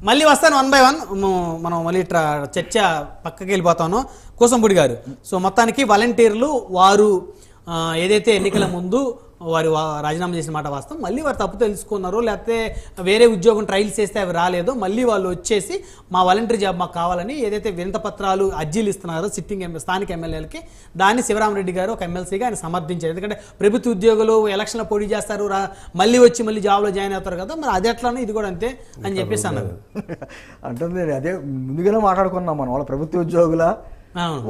మళ్ళీ వస్తాను 1 by 1 మనం మళ్ళీ చర్చ పక్కకి వెళ్ళిపోతాను. కోసంపూడి గారు, సో మొత్తానికి వాలంటీర్లు వారు ఏదైతే ఎన్నికల ముందు వారు రాజీనామా చేసిన మాట వాస్తవం, మళ్ళీ వారు తప్పు తెలుసుకున్నారో లేకపోతే వేరే ఉద్యోగం ట్రయల్స్ చేస్తే అవి రాలేదో మళ్ళీ వాళ్ళు వచ్చేసి మా వాలంటీర్ జాబ్ మాకు కావాలని ఏదైతే వినతపత్రాలు అర్జీలు ఇస్తున్నారో సిట్టింగ్ స్థానిక ఎమ్మెల్యేలకి, దాన్ని శివరామరెడ్డి గారు ఒక ఎమ్మెల్సీగా ఆయన సమర్థించారు. ఎందుకంటే ప్రభుత్వ ఉద్యోగులు ఎలక్షన్లో పోటీ చేస్తారు, మళ్ళీ వచ్చి మళ్ళీ జాబ్లో జాయిన్ అవుతారు కదా, మరి అది ఎట్లానో ఇది కూడా అంతే అని చెప్పేసి అన్నారు. అంటే అదే ముందుగానే మాట్లాడుకున్నాం మనం, వాళ్ళ ప్రభుత్వ ఉద్యోగుల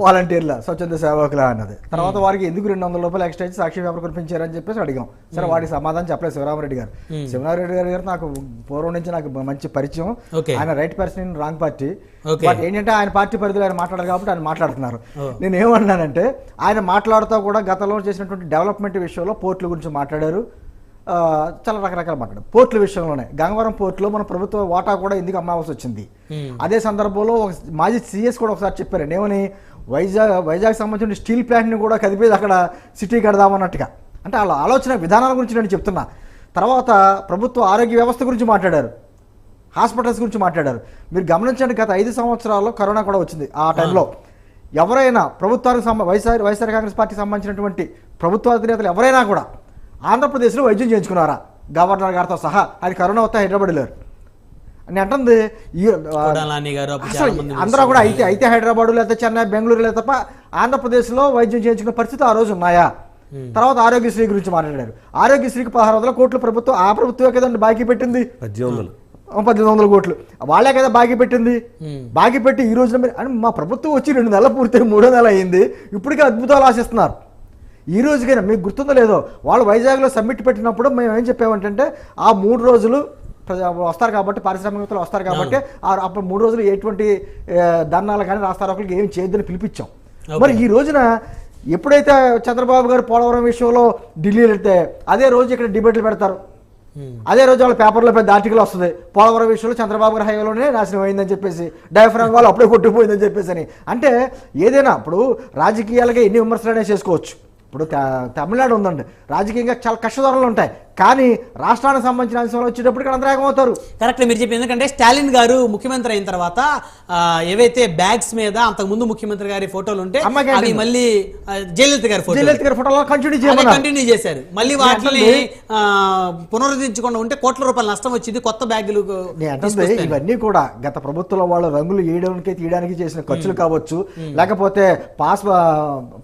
వాలంటీర్ల స్వచ్ఛంద సేవకుల అన్నది. తర్వాత వారికి ఎందుకు 200 రూపాయలు ఎక్స్ట్రా ఇచ్చి సాక్షి పేపర్ కనిపించారని చెప్పేసి అడిగాం. సరే వాటికి సమాధానం చెప్పలేదు శివరామరెడ్డి గారు. శివరామరెడ్డి గారు నాకు పూర్వం నుంచి నాకు మంచి పరిచయం, ఆయన right person in wrong party. But ఏంటంటే ఆయన పార్టీ పరిధిలో ఆయన మాట్లాడారు కాబట్టి ఆయన మాట్లాడుతున్నారు. నేను ఏమన్నానంటే ఆయన మాట్లాడుతూ కూడా గతంలో చేసినటువంటి డెవలప్మెంట్ విషయంలో పోర్టుల గురించి మాట్లాడారు, చాలా రకరకాల మాట్లాడారు. పోర్టుల విషయంలోనే గంగవరం పోర్టులో మన ప్రభుత్వ వాటా కూడా ఎందుకు అమ్మాల్సి వచ్చింది. అదే సందర్భంలో ఒక మాజీ సీఎస్ కూడా ఒకసారి చెప్పారు, ఏమని వైజాగ్ సంబంధించిన స్టీల్ ప్లాంట్ని కూడా కదిపేది అక్కడ సిటీ కడదామన్నట్టుగా. అంటే వాళ్ళ ఆలోచన విధానాల గురించి నేను చెప్తున్నా. తర్వాత ప్రభుత్వ ఆరోగ్య వ్యవస్థ గురించి మాట్లాడారు, హాస్పిటల్స్ గురించి మాట్లాడారు. మీరు గమనించండి, గత 5 సంవత్సరాల్లో కరోనా కూడా వచ్చింది. ఆ టైంలో ఎవరైనా ప్రభుత్వానికి వైఎస్ఆర్ కాంగ్రెస్ పార్టీకి సంబంధించినటువంటి ప్రభుత్వ అధినేతలు ఎవరైనా కూడా ఆంధ్రప్రదేశ్లో వైద్యం చేయించుకున్నారా? గవర్నర్ గారితో సహా. ఆయన కరోనా వస్తే హైదరాబాద్ లేరు అని అంటుంది. అందరూ కూడా అయితే హైదరాబాద్ లేకపోతే చెన్నై, బెంగళూరు లేదా తప్ప ఆంధ్రప్రదేశ్లో వైద్యం చేయించుకున్న పరిస్థితి ఆ రోజు ఉన్నాయా? తర్వాత ఆరోగ్యశ్రీ గురించి మాట్లాడారు. ఆరోగ్యశ్రీకి 1600 కోట్లు ప్రభుత్వం, ఆ ప్రభుత్వమే కదండి బాకీ పెట్టింది, 1800 కోట్లు వాళ్ళే కదా బాకీ పెట్టింది. బాకీ పెట్టి ఈ రోజున మా ప్రభుత్వం వచ్చి 2 నెలలు పూర్తి 3వ నెల అయింది, ఇప్పటికే అద్భుతాలు ఆశిస్తున్నారు. ఈ రోజుకైనా మీకు గుర్తుందో లేదో, వాళ్ళు వైజాగ్లో సమ్మిట్ పెట్టినప్పుడు మేము ఏం చెప్పామంటే ఆ 3 రోజులు వస్తారు కాబట్టి, పారిశ్రామికవేత్తలు వస్తారు కాబట్టి అప్పుడు 3 రోజులు ఎటువంటి ధర్నాలు కానీ రాస్తారోకులకి ఏం చేయొద్దని పిలిపించాం. మరి ఈ రోజున ఎప్పుడైతే చంద్రబాబు గారు పోలవరం విషయంలో ఢిల్లీ వెళ్తే అదే రోజు ఇక్కడ డిబేట్లు పెడతారు, అదే రోజు వాళ్ళ పేపర్లో పెద్ద ఆర్టికల్ వస్తుంది, పోలవరం విషయంలో చంద్రబాబు గారి హయాంలోనే నాశనం అయిందని చెప్పేసి, డయాఫ్రామ్ వాళ్ళు అప్పుడే కొట్టుకుపోయిందని చెప్పేసి అని. అంటే ఏదైనా ఇప్పుడు రాజకీయాలుగా ఎన్ని విమర్శలనే చేసుకోవచ్చు. ఇప్పుడు తమిళనాడు ఉందండి, రాజకీయంగా చాలా కష్టధరలు ఉంటాయి, కానీ రాష్ట్రానికి సంబంధించిన అంశాలు వచ్చేటప్పటికి అందరూ ఏకమవుతారు. కరెక్ట్ మీరు చెప్పి. ఎందుకంటే స్టాలిన్ గారు ముఖ్యమంత్రి అయిన తర్వాత ఏవైతే బ్యాగ్స్ మీద అంతకుముందు ముఖ్యమంత్రి గారి ఫోటోలు ఉంటే అవి మళ్ళీ జయలలిత గారి ఫోటోలో కంటిన్యూ చేశారు. మళ్ళీ వాటిని పునరుద్ధరించకుండా ఉంటే కోట్ల రూపాయల నష్టం వచ్చింది, కొత్త బ్యాగులు. ఇవన్నీ కూడా గత ప్రభుత్వంలో వాళ్ళు రంగులు తీయడానికి చేసిన ఖర్చులు కావచ్చు, లేకపోతే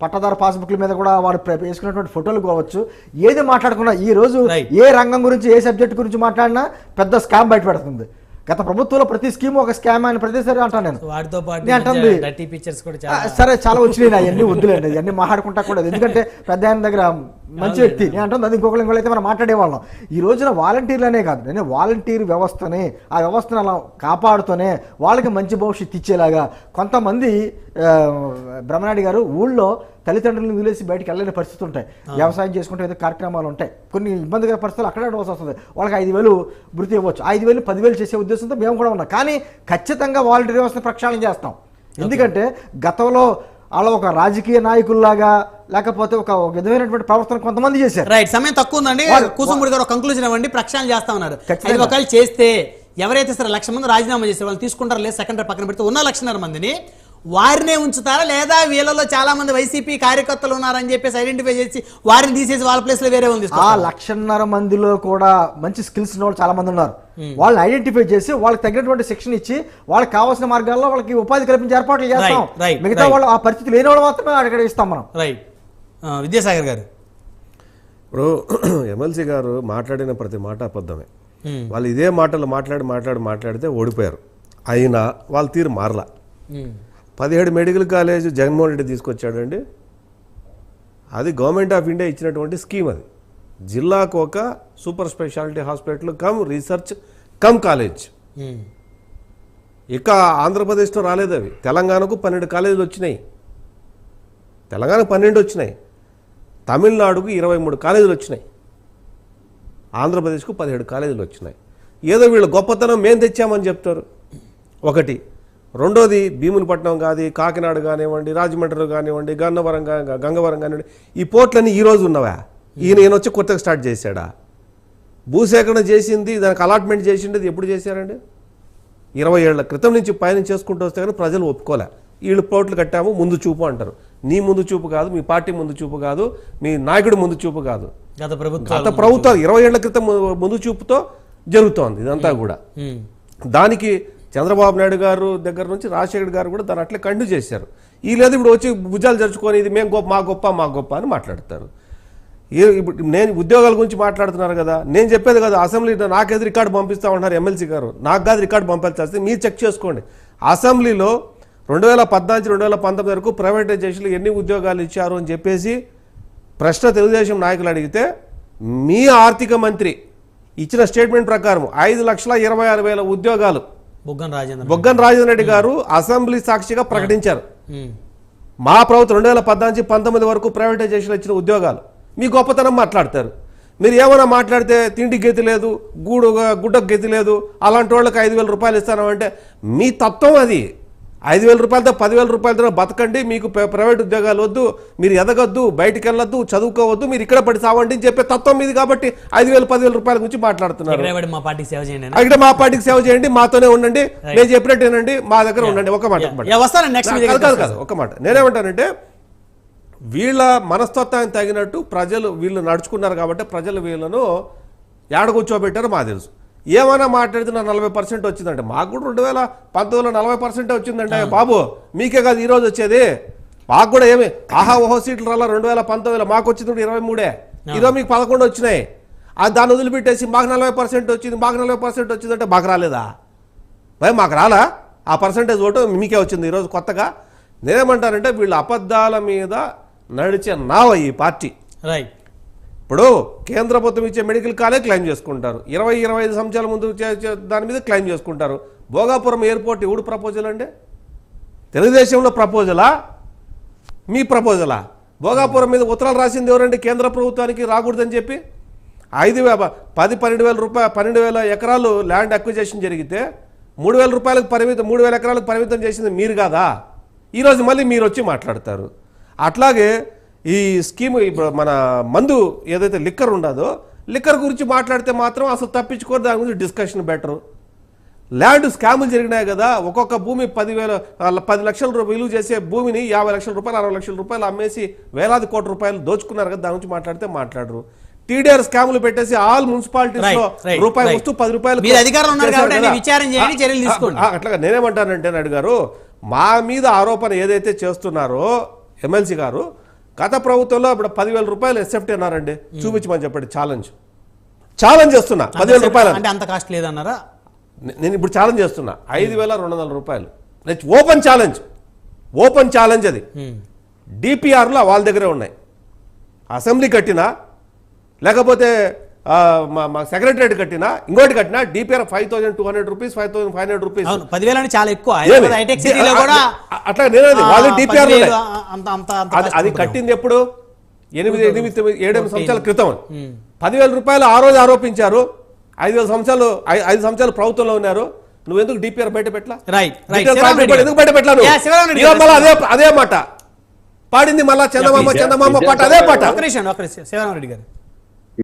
పట్టదారు పాస్బుక్ల మీద కూడా వాడు వేసుకున్నటువంటి ఫోటోలు కావచ్చు. ఏది మాట్లాడుకున్నా ఈ రోజు ఏ రంగం గురించి ఏ సబ్జెక్ట్ గురించి మాట్లాడినా పెద్ద స్కామ్ బయటపడుతుంది. గత ప్రభుత్వంలో ప్రతి స్కీమ్ ఒక స్కామ్ అని ప్రతిసారి అంటాను నేను. సరే చాలా వచ్చినాయి, అవన్నీ వద్దులేండి, అవన్నీ మాట్లాడుకుంటా కూడా. ఎందుకంటే పెద్ద ఆయన దగ్గర మంచి వ్యక్తి నేను అంటుంది, అది ఇంకొకరైతే మనం మాట్లాడేవాళ్ళం. ఈ రోజున వాలంటీర్లనే కాదు, నేను వాలంటీర్ వ్యవస్థని, ఆ వ్యవస్థను అలా కాపాడుతూనే వాళ్ళకి మంచి భవిష్యత్తు ఇచ్చేలాగా. కొంతమంది బ్రహ్మనాయుడు గారు ఊళ్ళో తల్లిదండ్రులను వదిలేసి బయటకు వెళ్ళలేని పరిస్థితులు ఉంటాయి, వ్యవసాయం చేసుకుంటే ఏదో కార్యక్రమాలు ఉంటాయి, కొన్ని ఇబ్బందికర పరిస్థితులు అక్కడే ఉండవలసి వస్తుంది. వాళ్ళకి 5000 వృత్తి ఇవ్వచ్చు, 5000 10,000 చేసే ఉద్దేశంతో మేము కూడా ఉన్నాం. కానీ ఖచ్చితంగా వాలంటీర్ వ్యవస్థను ప్రక్షాళన చేస్తాం. ఎందుకంటే గతంలో అలా ఒక రాజకీయ నాయకుల్లాగా లేకపోతే ఒక విధమైనటువంటి ప్రవర్తన కొంతమంది చేశారు. రైట్, సమయం తక్కువ ఉందండి. కూసంపూడి గారు ఒక కంక్లూజన్ ఇవ్వండి. ప్రక్షాళన చేస్తా ఉన్నారు, ఒకవేళ చేస్తే ఎవరైతే సరే 1,00,000 మంది రాజీనామా చేస్తారు వాళ్ళు తీసుకుంటారు, లేదు సెకండరీ పక్కన పెడితే ఉన్న 1,00,000 మందిని వారినే ఉంచుతారా, లేదా వీళ్ళలో చాలా మంది వైసీపీ కార్యకర్తలు ఉన్నారని చెప్పేసి ఐడెంటిఫై చేసి వారిని తీసేసి వాళ్ళ ప్లేస్ లో వేరే ఉంది? ఆ 1,50,000 మందిలో కూడా మంచి స్కిల్స్ ఉన్న వాళ్ళు చాలా మంది ఉన్నారు. వాళ్ళని ఐడెంటిఫై చేసి వాళ్ళకి తగినటువంటి శిక్షణ ఇచ్చి వాళ్ళకి కావాల్సిన మార్గాల్లో వాళ్ళకి ఉపాధి కల్పించే ఏర్పాట్లు చేస్తాం. మిగతా వాళ్ళు ఆ పరిస్థితి లేని వాళ్ళు మాత్రమే అక్కడ ఇస్తాం మనం. రైట్, విద్యాసాగర్ గారు. ఇప్పుడు ఎమ్మెల్సీ గారు మాట్లాడిన ప్రతి మాట అబద్ధమే. వాళ్ళు ఇదే మాటలు మాట్లాడితే ఓడిపోయారు, అయినా వాళ్ళ తీరు మారలా. 17 మెడికల్ కాలేజ్ జగన్మోహన్ రెడ్డి తీసుకొచ్చాడు అండి. అది గవర్నమెంట్ ఆఫ్ ఇండియా ఇచ్చినటువంటి స్కీమ్. అది జిల్లాకు ఒక super speciality hospital come research come college. ఇక ఆంధ్రప్రదేశ్లో రాలేదు అవి. తెలంగాణకు 12 కాలేజీలు వచ్చినాయి, తెలంగాణకు 12 వచ్చినాయి, తమిళనాడుకు 23 కాలేజీలు వచ్చినాయి, ఆంధ్రప్రదేశ్కు 17 కాలేజీలు వచ్చినాయి. ఏదో వీళ్ళ గొప్పతనం మేము తెచ్చామని చెప్తారు ఒకటి. రెండోది భీమునిపట్నం కాదు, కాకినాడ కానివ్వండి, రాజమండ్రి కానివ్వండి, గంగవరం కానివ్వండి, ఈ పోర్ట్లన్నీ ఈరోజు ఉన్నవా? ఈయన వచ్చి కొత్తగా స్టార్ట్ చేశాడా? భూసేకరణ చేసింది, దానికి అలాట్మెంట్ చేసింది ఎప్పుడు చేశారండి? 20 ఏళ్ల క్రితం నుంచి పైన చేసుకుంటూ వస్తే కానీ ప్రజలు ఒప్పుకోలే. వీళ్ళు పోట్లు కట్టాము ముందు చూపు అంటారు. నీ ముందు చూపు కాదు, మీ పార్టీ ముందు చూపు కాదు, మీ నాయకుడి ముందు చూపు కాదు, గత ప్రభుత్వాలు 20 ఏళ్ల క్రితం ముందు చూపుతో జరుగుతోంది ఇదంతా కూడా. దానికి చంద్రబాబు నాయుడు గారు దగ్గర నుంచి రాజశేఖర్ గారు కూడా దాన్ని అట్లే కంటిన్యూ చేశారు. ఈ లేదు ఇప్పుడు వచ్చి భుజాలు జరుచుకొని ఇది మేము గొప్ప మా గొప్ప అని మాట్లాడతారు. ఇప్పుడు నేను ఉద్యోగాల గురించి మాట్లాడుతున్నారు కదా, నేను చెప్పేది కదా, అసెంబ్లీ నాకేది రికార్డు పంపిస్తా ఉంటున్నారు ఎమ్మెల్సీ గారు, నాకు కాదు రికార్డు పంపించాల్సి, మీరు చెక్ చేసుకోండి. అసెంబ్లీలో 2014-2019 వరకు ప్రైవేటైజేషన్లు ఎన్ని ఉద్యోగాలు ఇచ్చారు అని చెప్పేసి ప్రశ్న తెలుగుదేశం నాయకులు అడిగితే మీ ఆర్థిక మంత్రి ఇచ్చిన స్టేట్మెంట్ ప్రకారం 5,26,000 ఉద్యోగాలు బొగ్గన రాజేంద్ర రెడ్డి గారు అసెంబ్లీ సాక్షిగా ప్రకటించారు. మా ప్రభుత్వం 2014-19 వరకు ప్రైవేటైజేషన్ ఇచ్చిన ఉద్యోగాలు. మీ గొప్పతనం మాట్లాడతారు. మీరు ఏమైనా మాట్లాడితే తిండి గతి లేదు, గుడ్డకు గతి లేదు, అలాంటి వాళ్ళకి 5,000 రూపాయలు ఇస్తానంటే మీ తత్వం అది. 5,000 రూపాయలతో 10,000 రూపాయలతో బతకండి, మీకు ప్రైవేట్ ఉద్యోగాలు వద్దు, మీరు ఎదగొద్దు, బయటికి వెళ్ళొద్దు, చదువుకోవద్దు, మీరు ఇక్కడ పడి సావండి అని చెప్పే తత్వం మీది. కాబట్టి 5,000-10,000 రూపాయల గురించి మాట్లాడుతున్నారు. ఇక్కడ మా పార్టీకి సేవ చేయండి, మాతోనే ఉండండి, నేను చెప్పినట్టు వినండి, మా దగ్గర ఉండండి. ఒక మాట ఒక మాట నేనేమంటానంటే, వీళ్ళ మనస్తత్వానికి తగినట్టు ప్రజలు వీళ్ళు నడుచుకున్నారు కాబట్టి ప్రజలు వీళ్ళను ఏడ కూర్చోబెట్టారో మాకు తెలుసు. ఏమైనా మాట్లాడితే నా 40% వచ్చిందంటే, మాకు కూడా 2019లో 40% వచ్చిందంటే బాబు, మీకే కాదు ఈరోజు వచ్చేది, మాకు కూడా ఏమి ఓహో సీట్లు రాలా 2019లో, మాకు వచ్చింది 23, ఈరోజు మీకు 11 వచ్చినాయి. దాన్ని వదిలిపెట్టేసి మాకు 40% వచ్చింది, మాకు 40% వచ్చిందంటే మాకు రాలేదా భయ్? మాకు రాలా ఆ పర్సంటేజ్ ఓటు మీకే వచ్చింది ఈరోజు కొత్తగా. నేనేమంటానంటే, వీళ్ళు అబద్ధాల మీద నడిచే నావ ఈ పార్టీ. రైట్. ఇప్పుడు కేంద్ర ప్రభుత్వం ఇచ్చే మెడికల్ కాలేజ్ క్లెయిమ్ చేసుకుంటారు, 20-25 సంవత్సరాల ముందు దాని మీద క్లెయిమ్ చేసుకుంటారు. భోగాపురం ఎయిర్పోర్ట్ ఎవడు ప్రపోజల్ అంటే? తెలుగుదేశంలో ప్రపోజలా, మీ ప్రపోజలా? భోగాపురం మీద ఉత్తరాలు రాసింది ఎవరండి? కేంద్ర ప్రభుత్వానికి రాకూడదని చెప్పి 12,000 ఎకరాలు ల్యాండ్ అక్విజిషన్ జరిగితే 3,000 రూపాయలకు పరిమితం, 3,000 ఎకరాలకు పరిమితం చేసింది మీరు కాదా? ఈరోజు మళ్ళీ మీరు వచ్చి మాట్లాడతారు. అట్లాగే ఈ స్కీమ్ ఇప్పుడు మన మందు ఏదైతే లిక్కర్ ఉండదో, లిక్కర్ గురించి మాట్లాడితే మాత్రం అసలు తప్పించుకోరు, దాని గురించి డిస్కషన్ బెటరు. ల్యాండ్ స్కాములు జరిగినాయి కదా, ఒక్కొక్క భూమి 10 లక్షల విలువ చేసే భూమిని 50 లక్షల రూపాయలు 60 లక్షల రూపాయలు అమ్మేసి వేలాది కోట్ల రూపాయలు దోచుకున్నారు కదా, దాని గురించి మాట్లాడితే మాట్లాడరు. టీడీఆర్ స్కాములు పెట్టేసి ఆల్ మున్సిపాలిటీస్ లో రూపాయి వస్తూ 10 రూపాయలు అట్లాగా. నేనేమంటానంటే నాయుడు గారు, మా మీద ఆరోపణ ఏదైతే చేస్తున్నారో ఎమ్మెల్సీ గారు, గత ప్రభుత్వంలో ఇప్పుడు 10,000 రూపాయలు ఎస్ఎఫ్టీ అన్నారండి, చూపించమని చెప్పండి. ఛాలెంజ్ చేస్తున్నా, 10,000 రూపాయలు అంటే అంత కాస్ట్ లేదన్నారా? నేను ఇప్పుడు ఛాలెంజ్ చేస్తున్నా, 5,200 రూపాయలు ఓపెన్ ఛాలెంజ్ అది. డిపిఆర్లో వాళ్ళ దగ్గరే ఉన్నాయి. అసెంబ్లీ కట్టినా లేకపోతే మా సెక్రటరేట్ కట్టినా ఇంకోటి కట్టినా డిపిఆర్ 5,200 రూపీస్, 5,500 రూపీస్. 10,000 చాలా ఎక్కువ. అట్లా వాళ్ళు డిపిఆర్ అది కట్టింది ఎప్పుడు? 8-7 సంవత్సరాల క్రితం. 10,000 రూపాయలు ఆ రోజు ఆరోపించారు. 5 సంవత్సరాలు ప్రభుత్వంలో ఉన్నారు. నువ్వెందుకు డిపిఆర్ బయట పెట్టలా? ఎందుకు బయట పెట్టలా? అదే మాట పాడింది మళ్ళా చందమామ పాట, అదే పాట. శివరామరెడ్డి గారు